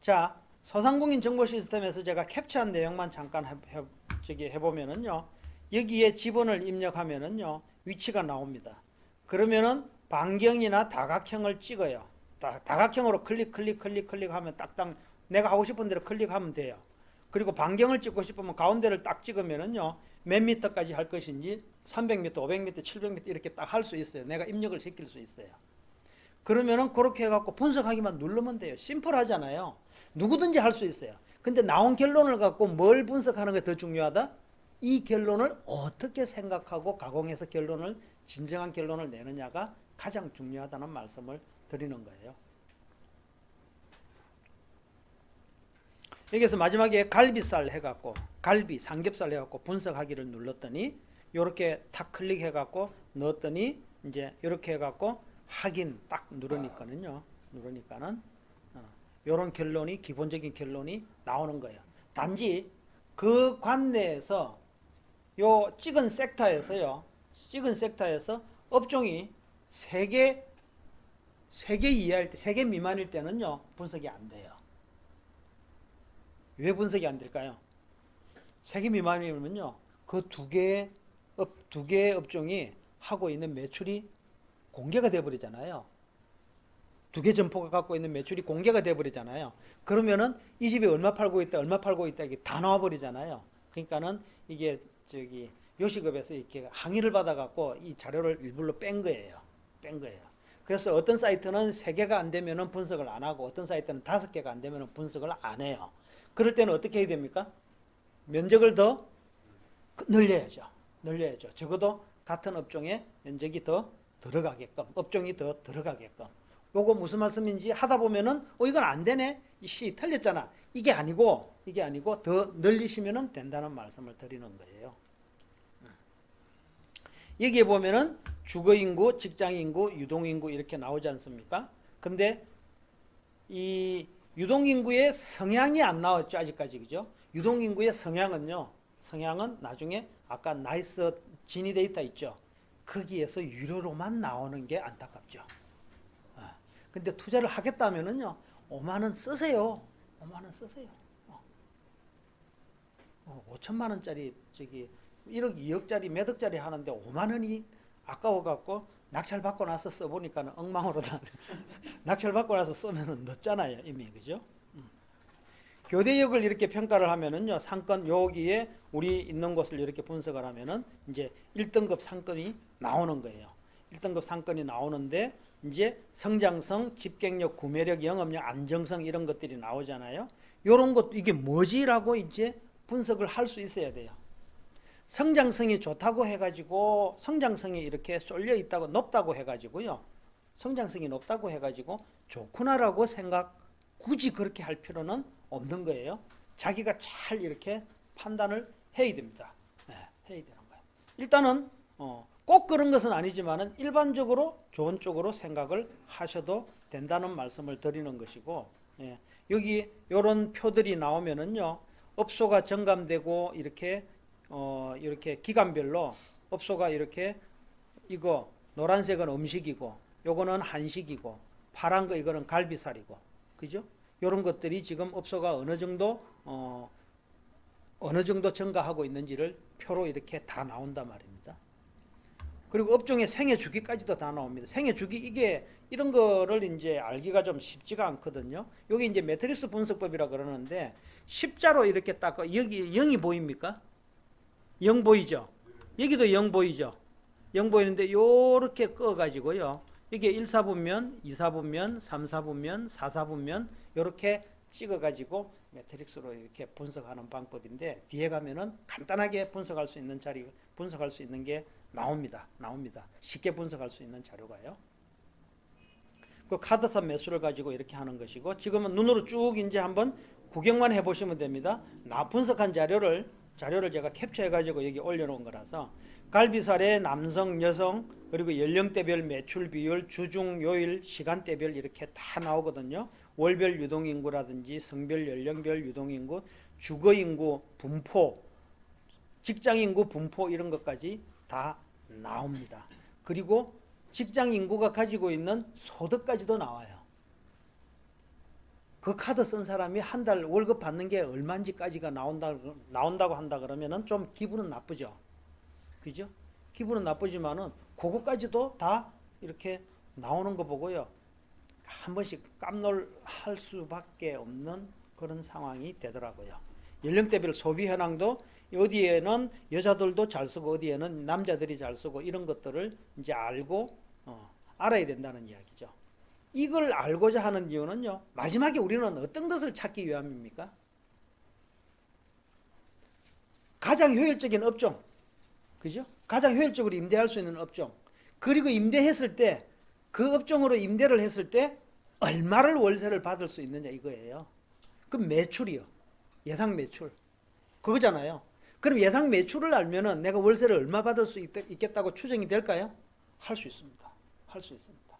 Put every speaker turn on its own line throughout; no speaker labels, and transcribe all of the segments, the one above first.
자, 소상공인 정보 시스템에서 제가 캡처한 내용만 잠깐 해보면은요. 여기에 지번을 입력하면은요. 위치가 나옵니다. 그러면은 반경이나 다각형을 찍어요. 다각형으로 클릭하면 딱딱 내가 하고 싶은 대로 클릭하면 돼요. 그리고 반경을 찍고 싶으면 가운데를 딱 찍으면은요. 몇 미터까지 할 것인지 300m, 500m, 700m 이렇게 딱 할 수 있어요. 내가 입력을 시킬 수 있어요. 그러면은 그렇게 해갖고 분석하기만 누르면 돼요. 심플하잖아요. 누구든지 할 수 있어요. 근데 나온 결론을 갖고 뭘 분석하는 게 더 중요하다? 이 결론을 어떻게 생각하고 가공해서 진정한 결론을 내느냐가 가장 중요하다는 말씀을 드리는 거예요. 여기서 마지막에 갈비살 해갖고 삼겹살 해갖고 분석하기를 눌렀더니 요렇게 탁 클릭해갖고 넣었더니 이제 이렇게 해갖고 확인 딱 누르니까는 요런 결론이 기본적인 결론이 나오는 거예요. 단지 그 관내에서 요 찍은 섹터에서 업종이 3개 이하일 때, 3개 미만일 때는요, 분석이 안 돼요. 왜 분석이 안 될까요? 3개 미만이면요, 그 두 개의 업종이 하고 있는 매출이 공개가 돼버리잖아요. 2개 점포가 갖고 있는 매출이 공개가 돼버리잖아요. 그러면은 이 집에 얼마 팔고 있다, 이게 다 나와버리잖아요. 그러니까는 이게 요식업에서 이렇게 항의를 받아갖고 이 자료를 일부러 뺀 거예요. 그래서 어떤 사이트는 3개가 안 되면은 분석을 안 하고 어떤 사이트는 5개가 안 되면은 분석을 안 해요. 그럴 때는 어떻게 해야 됩니까? 면적을 더 늘려야죠. 적어도 같은 업종에 면적이 더 들어가게끔, 업종이 더 들어가게끔. 요거 무슨 말씀인지 하다 보면은 이건 안 되네. 이씨 틀렸잖아. 이게 아니고 더 늘리시면은 된다는 말씀을 드리는 거예요. 여기에 보면은 주거인구, 직장인구, 유동인구 이렇게 나오지 않습니까? 근데 이 유동인구의 성향이 안 나왔죠, 아직까지. 그죠? 유동인구의 성향은 나중에 아까 나이스 진위 데이터 있죠? 거기에서 유료로만 나오는 게 안타깝죠. 근데 투자를 하겠다면은요, 5만 원 쓰세요. 5천만 원짜리 1억, 2억짜리 몇 억짜리 하는데 5만 원이 아까워갖고 낙찰 받고 나서 써보니까 엉망으로 다 낙찰 받고 나서 쓰면은 늦잖아요, 이미. 그죠? 교대역을 이렇게 평가를 하면은요, 상권 여기에 우리 있는 곳을 이렇게 분석을 하면은 이제 1등급 상권이 나오는 거예요. 1등급 상권이 나오는데 이제 성장성, 집객력, 구매력, 영업력, 안정성 이런 것들이 나오잖아요. 이런 것 이게 뭐지라고 이제 분석을 할 수 있어야 돼요. 성장성이 좋다고 해가지고 성장성이 이렇게 쏠려 있다고 높다고 해가지고요. 성장성이 높다고 해가지고 좋구나라고 굳이 그렇게 할 필요는 없는 거예요. 자기가 잘 이렇게 판단을 해야 됩니다. 네, 해야 되는 거예요. 일단은 꼭 그런 것은 아니지만은 일반적으로 좋은 쪽으로 생각을 하셔도 된다는 말씀을 드리는 것이고, 예, 여기 이런 표들이 나오면은요, 업소가 정감되고 이렇게 기간별로 업소가 이렇게 이거 노란색은 음식이고, 요거는 한식이고, 파란 거 이거는 갈비살이고, 그죠? 이런 것들이 지금 업소가 어느 정도 증가하고 있는지를 표로 이렇게 다 나온단 말입니다. 그리고 업종의 생애 주기까지도 다 나옵니다. 생애 주기 이런 거를 이제 알기가 좀 쉽지가 않거든요. 여기 이제 매트릭스 분석법이라 그러는데 십자로 이렇게 딱 여기 0이 보입니까? 0 보이죠? 여기도 0 보이죠? 0 보이는데 요렇게 꺼 가지고요. 이게 1사분면, 2사분면, 3사분면, 4사분면 이렇게 찍어 가지고 매트릭스로 이렇게 분석하는 방법인데 뒤에 가면은 간단하게 분석할 수 있는 게 나옵니다. 쉽게 분석할 수 있는 자료가요. 그 카드사 매수를 가지고 이렇게 하는 것이고 지금은 눈으로 쭉 이제 한번 구경만 해보시면 됩니다. 나 분석한 자료를 제가 캡처해 가지고 여기 올려놓은 거라서 갈비살의 남성, 여성 그리고 연령대별 매출 비율, 주중, 요일, 시간대별 이렇게 다 나오거든요. 월별 유동인구라든지 성별, 연령별 유동인구, 주거인구, 분포, 직장인구, 분포 이런 것까지 다 나옵니다. 그리고 직장 인구가 가지고 있는 소득까지도 나와요. 그 카드 쓴 사람이 한 달 월급 받는 게 얼마인지까지가 나온다고 한다 그러면은 좀 기분은 나쁘죠. 그죠? 기분은 나쁘지만은 그거까지도 다 이렇게 나오는 거 보고요. 한 번씩 깜놀할 수밖에 없는 그런 상황이 되더라고요. 연령대별 소비 현황도 어디에는 여자들도 잘 쓰고 어디에는 남자들이 잘 쓰고 이런 것들을 이제 알고 알아야 된다는 이야기죠. 이걸 알고자 하는 이유는요. 마지막에 우리는 어떤 것을 찾기 위함입니까? 가장 효율적인 업종. 그죠? 가장 효율적으로 임대할 수 있는 업종. 그리고 임대했을 때 그 업종으로 임대를 했을 때 얼마를 월세를 받을 수 있느냐 이거예요. 그럼 매출이요. 예상 매출. 그거잖아요. 그럼 예상 매출을 알면은 내가 월세를 얼마 받을 수 있겠다고 추정이 될까요? 할 수 있습니다. 할 수 있습니다.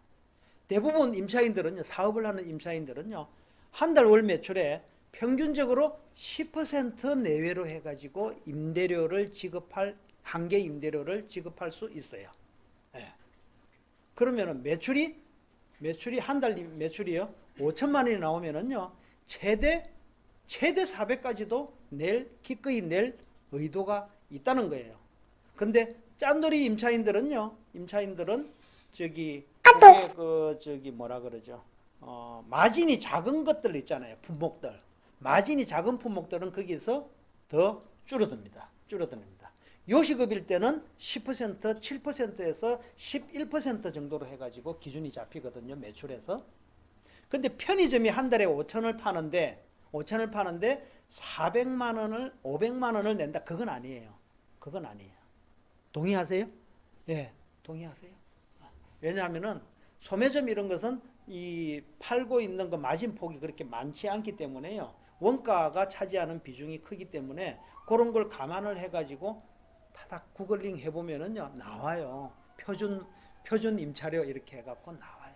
대부분 임차인들은요, 사업을 하는 임차인들은요, 한 달 월 매출에 평균적으로 10% 내외로 해가지고 임대료를 지급할, 한개 임대료를 지급할 수 있어요. 예. 그러면은 매출이 한 달 매출이요, 5천만 원이 나오면은요, 최대 400까지도 기꺼이 낼 의도가 있다는 거예요. 근데 짠돌이 임차인들은 저기 그게 뭐라 그러죠? 마진이 작은 것들 있잖아요. 품목들. 마진이 작은 품목들은 거기서 더 줄어듭니다. 요시급일 때는 10%, 7%에서 11% 정도로 해가지고 기준이 잡히거든요. 매출에서. 근데 편의점이 한 달에 5천을 파는데 400만 원을 500만 원을 낸다. 그건 아니에요. 동의하세요? 예, 동의하세요. 왜냐하면은 소매점 이런 것은 이 팔고 있는 거 마진 폭이 그렇게 많지 않기 때문에요. 원가가 차지하는 비중이 크기 때문에 그런 걸 감안을 해가지고 타닥 구글링 해보면은요 나와요. 표준 임차료 이렇게 해갖고 나와요.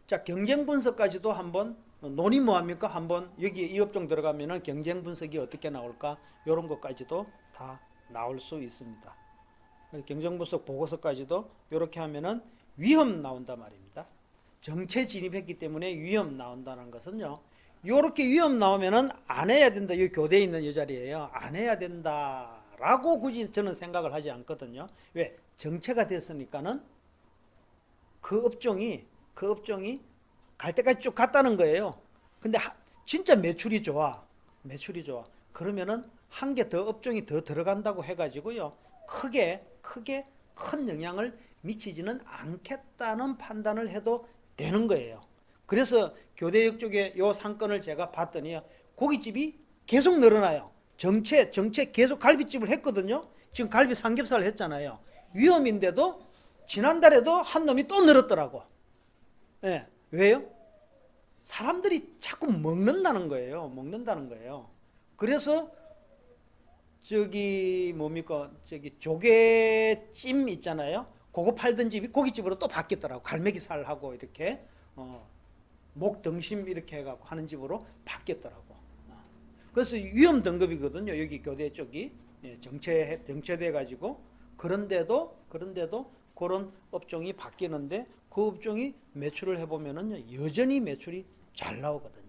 자, 경쟁 분석까지도 한번 논의 뭐합니까? 한번 여기 이 업종 들어가면은 경쟁 분석이 어떻게 나올까? 이런 것까지도 다 나올 수 있습니다. 경쟁 분석 보고서까지도 이렇게 하면은 위험 나온단 말입니다. 정체 진입했기 때문에 위험 나온다는 것은요. 이렇게 위험 나오면은 안 해야 된다. 이 교대에 있는 이 자리예요. 안 해야 된다라고 굳이 저는 생각을 하지 않거든요. 왜? 정체가 됐으니까는 그 업종이 갈 때까지 쭉 갔다는 거예요. 근데 진짜 매출이 좋아. 그러면은 한 개 더 업종이 더 들어간다고 해가지고요. 크게 큰 영향을 미치지는 않겠다는 판단을 해도 되는 거예요. 그래서 교대역 쪽에 요 상권을 제가 봤더니 고깃집이 계속 늘어나요. 정체 계속 갈비집을 했거든요. 지금 갈비 삼겹살을 했잖아요. 위험인데도 지난달에도 한 놈이 또 늘었더라고. 예. 왜요? 사람들이 자꾸 먹는다는 거예요. 그래서 저기 조개찜 있잖아요. 그거 팔던 집이 고깃집으로 또 바뀌었더라고. 갈매기살하고 이렇게 목 등심 이렇게 해갖고 하는 집으로 바뀌었더라고. 그래서 위험 등급이거든요. 여기 교대 쪽이 정체돼 가지고 그런데도 그런 업종이 바뀌는데 그 업종이 매출을 해보면은 여전히 매출이 잘 나오거든요.